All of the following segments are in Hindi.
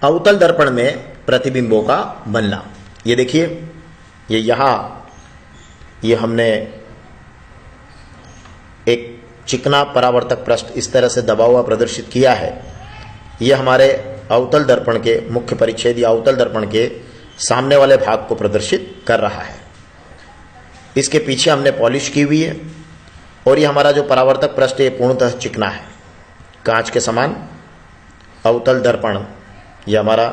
अवतल दर्पण में प्रतिबिंबों का बनना। ये देखिए, ये यहां ये हमने एक चिकना परावर्तक पृष्ठ इस तरह से दबा हुआ प्रदर्शित किया है। यह हमारे अवतल दर्पण के मुख्य परिच्छेद या अवतल दर्पण के सामने वाले भाग को प्रदर्शित कर रहा है। इसके पीछे हमने पॉलिश की हुई है और ये हमारा जो परावर्तक पृष्ठ है पूर्णतः चिकना है, कांच के समान अवतल दर्पण ये हमारा,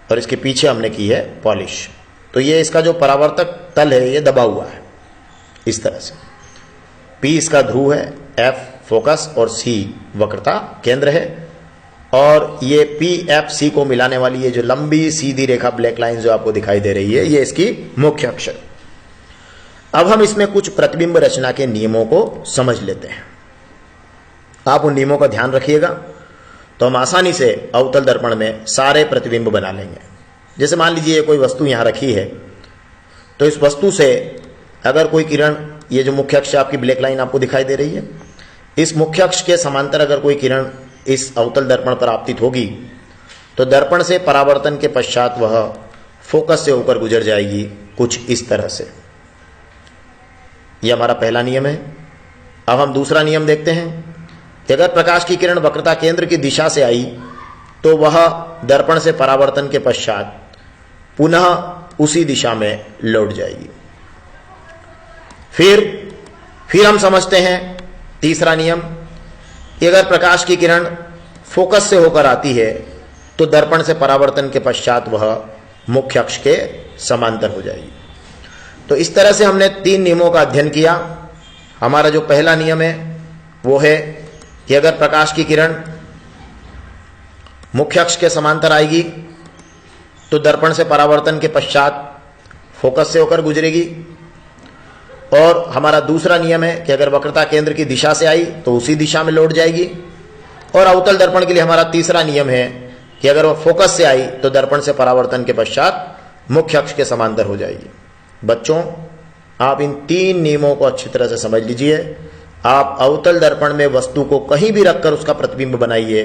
और इसके पीछे हमने की है पॉलिश। तो ये इसका जो परावर्तक तल है ये दबा हुआ है इस तरह से। P इसका ध्रुव है, F फोकस और C वक्रता केंद्र है, और ये PFC को मिलाने वाली ये जो लंबी सीधी रेखा ब्लैक लाइन जो आपको दिखाई दे रही है ये इसकी मुख्य अक्ष है। अब हम इसमें कुछ प्रतिबिंब रचना के नियमों को समझ लेते हैं। आप उन नियमों का ध्यान रखिएगा तो हम आसानी से अवतल दर्पण में सारे प्रतिबिंब बना लेंगे। जैसे मान लीजिए कोई वस्तु यहां रखी है, तो इस वस्तु से अगर कोई किरण, ये जो मुख्य अक्ष आपकी ब्लैक लाइन आपको दिखाई दे रही है, इस मुख्य अक्ष के समांतर अगर कोई किरण इस अवतल दर्पण पर आपतित होगी तो दर्पण से परावर्तन के पश्चात वह फोकस से होकर गुजर जाएगी कुछ इस तरह से। यह हमारा पहला नियम है। अब हम दूसरा नियम देखते हैं कि अगर प्रकाश की किरण वक्रता केंद्र की दिशा से आई तो वह दर्पण से परावर्तन के पश्चात पुनः उसी दिशा में लौट जाएगी। फिर हम समझते हैं तीसरा नियम कि अगर प्रकाश की किरण फोकस से होकर आती है तो दर्पण से परावर्तन के पश्चात वह मुख्य अक्ष के समांतर हो जाएगी। तो इस तरह से हमने 3 नियमों का अध्ययन किया। हमारा जो पहला नियम है वो है कि अगर प्रकाश की किरण मुख्य अक्ष के समांतर आएगी तो दर्पण से परावर्तन के पश्चात फोकस से होकर गुजरेगी। और हमारा दूसरा नियम है कि अगर वक्रता केंद्र की दिशा से आई तो उसी दिशा में लौट जाएगी। और अवतल दर्पण के लिए हमारा तीसरा नियम है कि अगर वह फोकस से आई तो दर्पण से परावर्तन के पश्चात मुख्य अक्ष के समांतर हो जाएगी। बच्चों, आप इन 3 नियमों को अच्छी तरह से समझ लीजिए। आप अवतल दर्पण में वस्तु को कहीं भी रखकर उसका प्रतिबिंब बनाइए।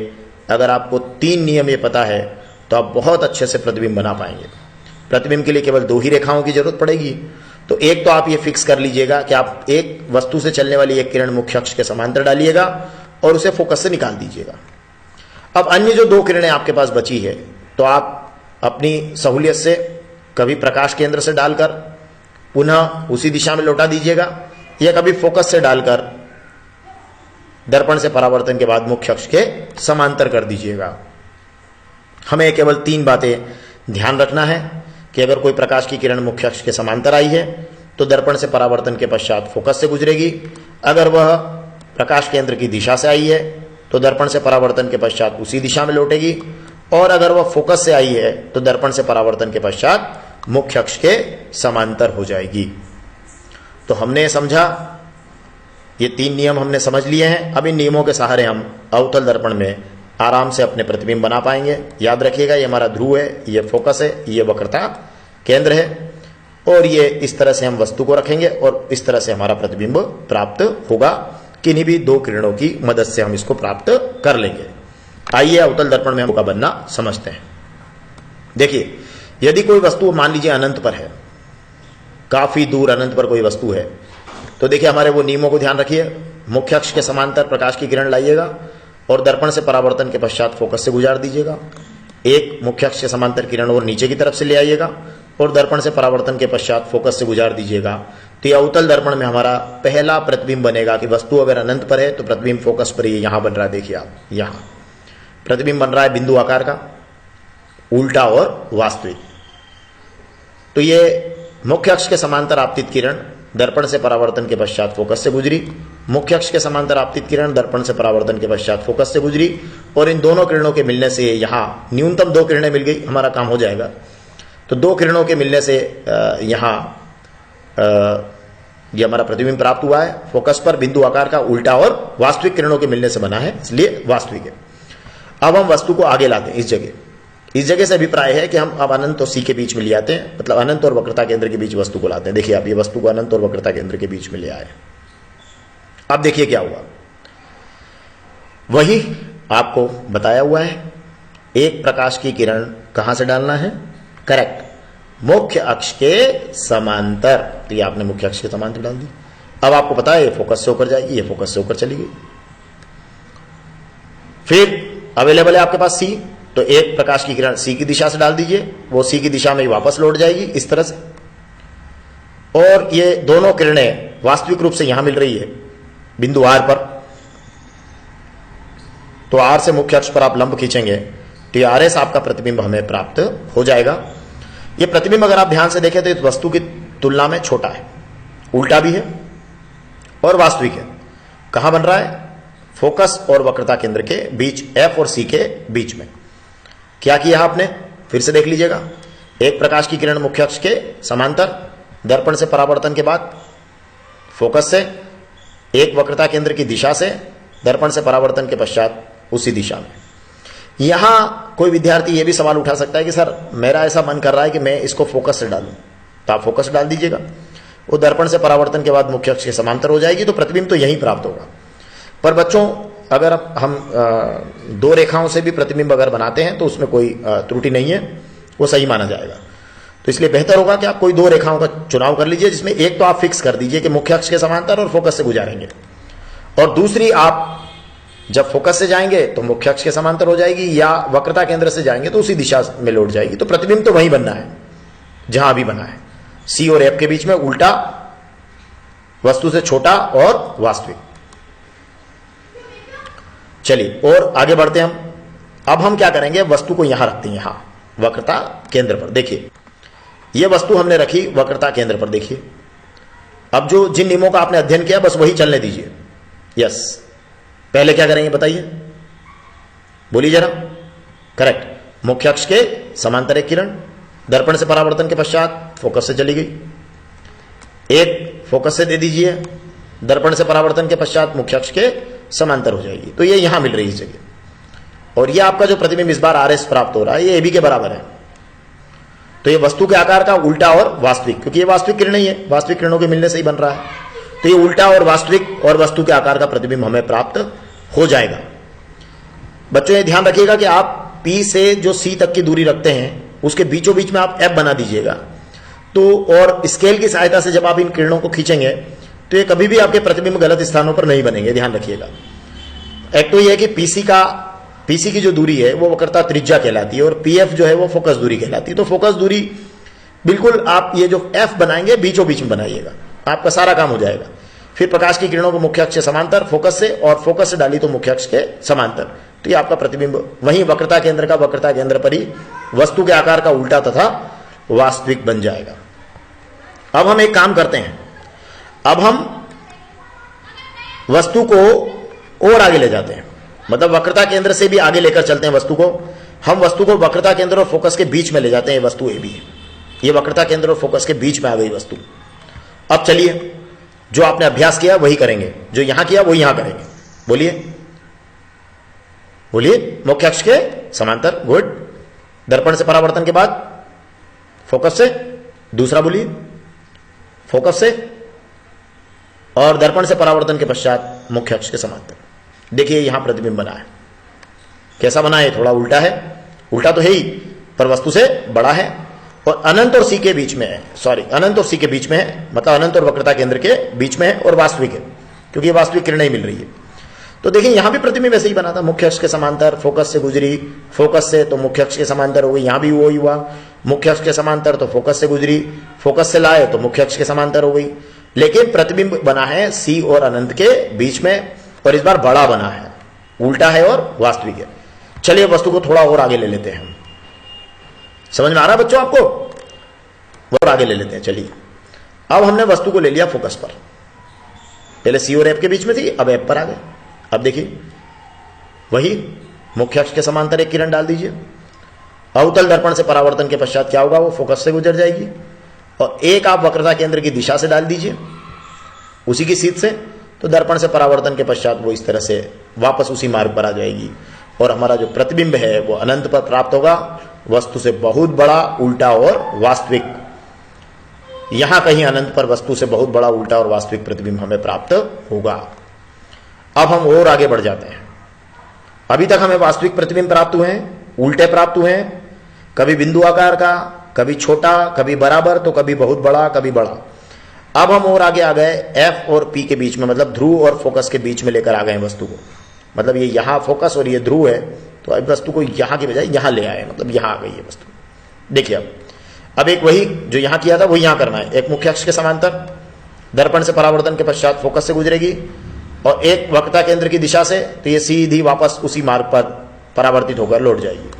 अगर आपको 3 नियम ये पता है तो आप बहुत अच्छे से प्रतिबिंब बना पाएंगे। प्रतिबिंब के लिए केवल 2 ही रेखाओं की जरूरत पड़ेगी। तो एक तो आप ये फिक्स कर लीजिएगा कि आप एक वस्तु से चलने वाली एक किरण मुख्य अक्ष के समांतर डालिएगा और उसे फोकस से निकाल दीजिएगा। अब अन्य जो 2 किरणें आपके पास बची है तो आप अपनी सहूलियत से कभी प्रकाश केंद्र से डालकर पुनः उसी दिशा में लौटा दीजिएगा, या कभी फोकस से डालकर दर्पण से परावर्तन के बाद मुख्य अक्ष के समांतर कर दीजिएगा। हमें केवल 3 बातें ध्यान रखना है कि अगर कोई प्रकाश की किरण मुख्य अक्ष के समांतर आई है तो दर्पण से परावर्तन के पश्चात फोकस से गुजरेगी। अगर वह प्रकाश केंद्र की दिशा से आई है तो दर्पण से परावर्तन के पश्चात उसी दिशा में लौटेगी। और अगर वह फोकस से आई है तो दर्पण से परावर्तन के पश्चात मुख्य अक्ष के समांतर हो जाएगी। तो हमने समझा, ये 3 नियम हमने समझ लिए हैं। अब इन नियमों के सहारे हम अवतल दर्पण में आराम से अपने प्रतिबिंब बना पाएंगे। याद रखिएगा, ये हमारा ध्रुव है, ये फोकस है, ये वक्रता केंद्र है, और ये इस तरह से हम वस्तु को रखेंगे और इस तरह से हमारा प्रतिबिंब प्राप्त होगा। किन्हीं भी 2 किरणों की मदद से हम इसको प्राप्त कर लेंगे। आइए अवतल दर्पण में हमका बनना समझते हैं। देखिए, यदि कोई वस्तु मान लीजिए अनंत पर है, काफी दूर अनंत पर कोई वस्तु है, तो देखिए हमारे वो नियमों को ध्यान रखिए। मुख्य अक्ष के समांतर प्रकाश की किरण लाइएगा और दर्पण से परावर्तन के पश्चात फोकस से गुजार दीजिएगा। एक मुख्य अक्ष के समांतर किरण और नीचे की तरफ से ले आइएगा और दर्पण से परावर्तन के पश्चात फोकस से गुजार दीजिएगा। तो यह अवतल दर्पण में हमारा पहला प्रतिबिंब बनेगा कि वस्तु अगर अनंत पर है तो प्रतिबिंब फोकस पर ही यहां बन रहा है। देखिए आप, यहां प्रतिबिंब बन रहा है बिंदु आकार का, उल्टा और वास्तविक। तो ये मुख्य अक्ष के समांतर आपतित किरण दर्पण से परावर्तन के पश्चात फोकस से गुजरी, मुख्य अक्ष के समांतर आपतित किरण दर्पण से परावर्तन के पश्चात फोकस से गुजरी, और इन दोनों किरणों के मिलने से यहां न्यूनतम 2 किरणें मिल गई, हमारा काम हो जाएगा। तो 2 किरणों के मिलने से यहां ये हमारा प्रतिबिंब प्राप्त हुआ है। फोकस पर बिंदु आकार का, उल्टा और वास्तविक किरणों के मिलने से बना है, इसलिए वास्तविक है। अब हम वस्तु को आगे लाते हैं। इस जगह से अभिप्राय है कि हम अब अनंत और सी के बीच में ले आते हैं, मतलब अनंत और वक्रता केंद्र के बीच वस्तु को लाते हैं। देखिए आप, ये वस्तु को अनंत और वक्रता केंद्र के बीच में ले आए। अब देखिए क्या हुआ, वही आपको बताया हुआ है। एक प्रकाश की किरण कहां से डालना है? करेक्ट, मुख्य अक्ष के समांतर। तो ये आपने मुख्य अक्ष के समांतर डाल दी। अब आपको पता है ये फोकस से होकर जाएगी, ये फोकस से होकर चली गई। फिर अवेलेबल है आपके पास सी, तो एक प्रकाश की किरण सी की दिशा से डाल दीजिए, वो सी की दिशा में ही वापस लौट जाएगी इस तरह से। और ये दोनों किरणें वास्तविक रूप से यहां मिल रही है बिंदु आर पर। तो आर से मुख्य अक्ष पर आप लंब खींचेंगे तो ये आर एस आपका प्रतिबिंब हमें प्राप्त हो जाएगा। ये प्रतिबिंब अगर आप ध्यान से देखें तो इस वस्तु की तुलना में छोटा है, उल्टा भी है और वास्तविक है। कहां बन रहा है? फोकस और वक्रता केंद्र के बीच, एफ और सी के बीच में। क्या किया आपने? फिर से देख लीजिएगा। एक प्रकाश की किरण मुख्य अक्ष के समांतर, दर्पण से परावर्तन के बाद फोकस से, एक वक्रता केंद्र की दिशा से, दर्पण से परावर्तन के पश्चात उसी दिशा में। यहां कोई विद्यार्थी यह भी सवाल उठा सकता है कि सर मेरा ऐसा मन कर रहा है कि मैं इसको फोकस से डालूं, तो आप फोकस डाल दीजिएगा। वो दर्पण से परावर्तन के बाद मुख्य अक्ष के समांतर हो जाएगी, तो प्रतिबिंब तो यहीं प्राप्त होगा। पर बच्चों, अगर हम दो रेखाओं से भी प्रतिबिंब अगर बनाते हैं तो उसमें कोई त्रुटि नहीं है, वो सही माना जाएगा। तो इसलिए बेहतर होगा कि आप कोई दो रेखाओं का चुनाव कर लीजिए, जिसमें एक तो आप फिक्स कर दीजिए कि मुख्य अक्ष के समांतर और फोकस से गुजारेंगे, और दूसरी आप जब फोकस से जाएंगे तो मुख्य अक्ष के समांतर हो जाएगी, या वक्रता केंद्र से जाएंगे तो उसी दिशा में लौट जाएगी। तो प्रतिबिंब तो वहीं बनना है जहां अभी बना है, सी और एफ के बीच में, उल्टा, वस्तु से छोटा और वास्तविक। चलिए और आगे बढ़ते हैं हम। अब हम क्या करेंगे? वस्तु को यहां रखते हैं, यहां वक्रता केंद्र पर। देखिए यह वस्तु हमने रखी वक्रता केंद्र पर। देखिए अब जो जिन नियमों का आपने अध्ययन किया बस वही चलने दीजिए। यस, पहले क्या करेंगे बताइए, बोलिए जरा। करेक्ट, मुख्य अक्ष के समांतर एक किरण, दर्पण से परावर्तन के पश्चात फोकस से चली गई। एक फोकस से दे दीजिए, दर्पण से परावर्तन के पश्चात मुख्य अक्ष के समांतर हो जाएगी। तो ये यहां मिल रही है जगह, और ये आपका जो प्रतिबिंब इस बार आर एस प्राप्त हो रहा है ये ए बी के बराबर है। तो ये वस्तु के आकार का उल्टा और वास्तविक, क्योंकि ये वास्तविक किरण ही है, वास्तविक किरणों के मिलने से ही बन रहा है। तो ये उल्टा और वास्तविक और वस्तु के आकार का प्रतिबिंब हमें प्राप्त हो जाएगा। बच्चों ये ध्यान रखिएगा कि आप P से जो C तक की दूरी रखते हैं उसके बीचों बीच में आप F बना दीजिएगा। तो और स्केल की सहायता से जब आप इन किरणों को खींचेंगे तो ये कभी भी आपके प्रतिबिंब गलत स्थानों पर नहीं बनेंगे, ध्यान रखिएगा। एक तो ये है कि पीसी की जो दूरी है वो वक्रता त्रिज्या कहलाती है, और पीएफ जो है वो फोकस दूरी कहलाती है। तो फोकस दूरी बिल्कुल आप ये जो एफ बनाएंगे बीचों बीच में बनाइएगा, आपका सारा काम हो जाएगा। फिर प्रकाश की किरणों को मुख्य अक्ष से समांतर फोकस से, और फोकस से डाली तो मुख्य अक्ष के समांतर। तो ये आपका प्रतिबिंब वहीं वक्रता केंद्र का वक्रता केंद्र पर ही वस्तु के आकार का उल्टा तथा वास्तविक बन जाएगा। अब हम एक काम करते हैं, अब हम वस्तु को और आगे ले जाते हैं, मतलब वक्रता केंद्र से भी आगे लेकर चलते हैं वस्तु को। हम वस्तु को वक्रता केंद्र और फोकस के बीच में ले जाते हैं। वस्तु ए बी है, ये वक्रता केंद्र और फोकस के बीच में आ गई वस्तु। अब चलिए जो आपने अभ्यास किया वही करेंगे, जो यहां किया वो यहां करेंगे। बोलिए बोलिए, मुख्य अक्ष के समांतर, गुड। दर्पण से परावर्तन के बाद फोकस से, दूसरा बोलिए फोकस से, और दर्पण से परावर्तन के पश्चात मुख्य अक्ष के समांतर। देखिए यहां प्रतिबिंब बना है, कैसा बना है? थोड़ा उल्टा है, उल्टा तो है ही पर वस्तु से बड़ा है, और अनंत और सी के बीच में है, सॉरी अनंत और सी के बीच में है, मतलब अनंत और वक्रता केंद्र के बीच में है, और वास्तविक है क्योंकि ये वास्तविक किरणें ही मिल रही है। तो देखिए यहां भी प्रतिबिंब वैसे ही बना था, मुख्य अक्ष के समांतर, फोकस से गुजरी, फोकस से तो मुख्य अक्ष के समांतर हो गई, यहां भी वो ही हुआ, मुख्य अक्ष के समांतर तो फोकस से गुजरी, फोकस से लाए तो मुख्य अक्ष के समांतर हो गई। लेकिन प्रतिबिंब बना है सी और अनंत के बीच में, और इस बार बड़ा बना है, उल्टा है और वास्तविक है। चलिए वस्तु को थोड़ा और आगे ले लेते हैं। समझ में आ रहा है बच्चों आपको? और आगे ले लेते हैं। चलिए अब हमने वस्तु को ले लिया फोकस पर, पहले सी और एफ के बीच में थी, अब एफ पर आ गए। अब देखिए वही मुख्य अक्ष के समांतर एक किरण डाल दीजिए, अवतल दर्पण से परावर्तन के पश्चात क्या होगा? वो फोकस से गुजर जाएगी, और एक आप वक्रता केंद्र की दिशा से डाल दीजिए उसी की सीध से, तो दर्पण से परावर्तन के पश्चात वो इस तरह से वापस उसी मार्ग पर आ जाएगी, और हमारा जो प्रतिबिंब है वो अनंत पर प्राप्त होगा, वस्तु से बहुत बड़ा, उल्टा और वास्तविक। यहां कहीं अनंत पर वस्तु से बहुत बड़ा, उल्टा और वास्तविक प्रतिबिंब हमें प्राप्त होगा। अब हम और आगे बढ़ जाते हैं। अभी तक हमें वास्तविक प्रतिबिंब प्राप्त हुए हैं, उल्टे प्राप्त हुए हैं, कभी बिंदु आकार का, कभी छोटा, कभी बराबर, तो कभी बहुत बड़ा, कभी बड़ा। अब हम और आगे आ गए एफ और पी के बीच में, मतलब ध्रुव और फोकस के बीच में लेकर आ गए वस्तु को। मतलब ये यहां फोकस और ये ध्रुव है, तो अब वस्तु को यहां के बजाय यहां ले आए, मतलब यहां आ गई है वस्तु। देखिए अब एक वही जो यहां किया था वही यहां करना है। एक मुख्य अक्ष के समांतर दर्पण से परावर्तन के पश्चात फोकस से गुजरेगी, और एक वक्रता केंद्र की दिशा से, तो ये सीधी वापस उसी मार्ग पर परावर्तित होकर लौट जाएगी।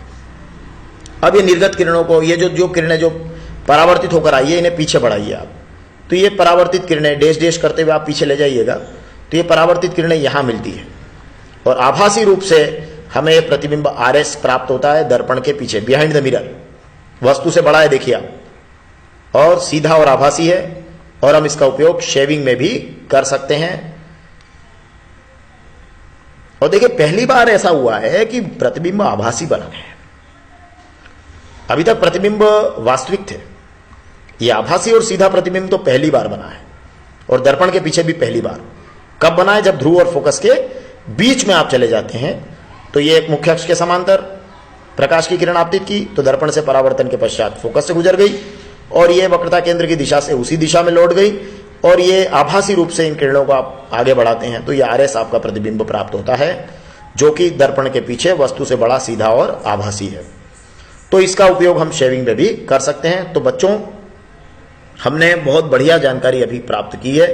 अब ये निर्गत किरणों को, ये जो किरणें जो परावर्तित होकर आई है, इन्हें पीछे बढ़ाइए आप। तो ये परावर्तित किरणें डैश डैश करते हुए आप पीछे ले जाइएगा, तो ये परावर्तित किरणें यहां मिलती है, और आभासी रूप से हमें यह प्रतिबिंब RS प्राप्त होता है दर्पण के पीछे, बिहाइंड द मिरर। वस्तु से बड़ा है देखिए आप, और सीधा और आभासी है, और हम इसका उपयोग शेविंग में भी कर सकते हैं। और देखिए पहली बार ऐसा हुआ है कि प्रतिबिंब आभासी बना है। अभी तक प्रतिबिंब वास्तविक थे, ये आभासी और सीधा प्रतिबिंब तो पहली बार बना है, और दर्पण के पीछे भी पहली बार। कब बना है? जब ध्रुव और फोकस के बीच में आप चले जाते हैं। तो ये एक मुख्य अक्ष के समांतर प्रकाश की किरण आपतित की, तो दर्पण से परावर्तन के पश्चात फोकस से गुजर गई, और ये वक्रता केंद्र की दिशा से उसी दिशा में लौट गई, और ये आभासी रूप से इन किरणों को आप आगे बढ़ाते हैं, तो ये RS आपका प्रतिबिंब प्राप्त होता है, जो कि दर्पण के पीछे वस्तु से बड़ा, सीधा और आभासी है। तो इसका उपयोग हम शेविंग में भी कर सकते हैं। तो बच्चों, हमने बहुत बढ़िया जानकारी अभी प्राप्त की है।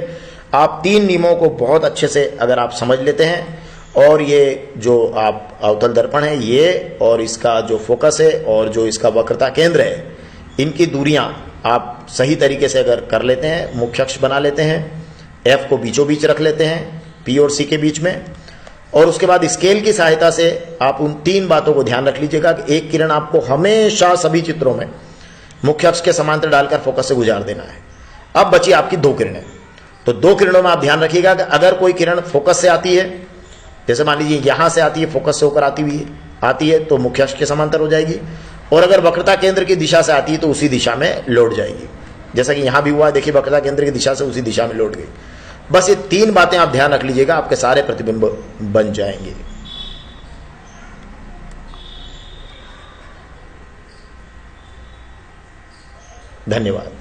आप 3 नियमों को बहुत अच्छे से अगर आप समझ लेते हैं, और ये जो आप अवतल दर्पण है ये, और इसका जो फोकस है, और जो इसका वक्रता केंद्र है, इनकी दूरियां आप सही तरीके से अगर कर लेते हैं, मुख्य अक्ष बना लेते हैं, F को बीचों बीच रख लेते हैं P और C के बीच में, और उसके बाद स्केल की सहायता से आप उन 3 बातों को ध्यान रख लीजिएगा कि एक किरण आपको हमेशा सभी चित्रों में मुख्य अक्ष के समांतर डालकर फोकस से गुजार देना है। अब बची आपकी 2 किरणें। तो 2 किरणों में आप ध्यान रखिएगा कि अगर कोई किरण फोकस से आती है, जैसे मान लीजिए यहां से आती है, फोकस से होकर आती है, तो मुख्य अक्ष के समांतर हो जाएगी, और अगर वक्रता केंद्र की दिशा से आती है तो उसी दिशा में लौट जाएगी, जैसा कि यहां भी हुआ। देखिए वक्रता केंद्र की दिशा से उसी दिशा में लौट गई। बस ये 3 बातें आप ध्यान रख लीजिएगा, आपके सारे प्रतिबिंब बन जाएंगे। धन्यवाद।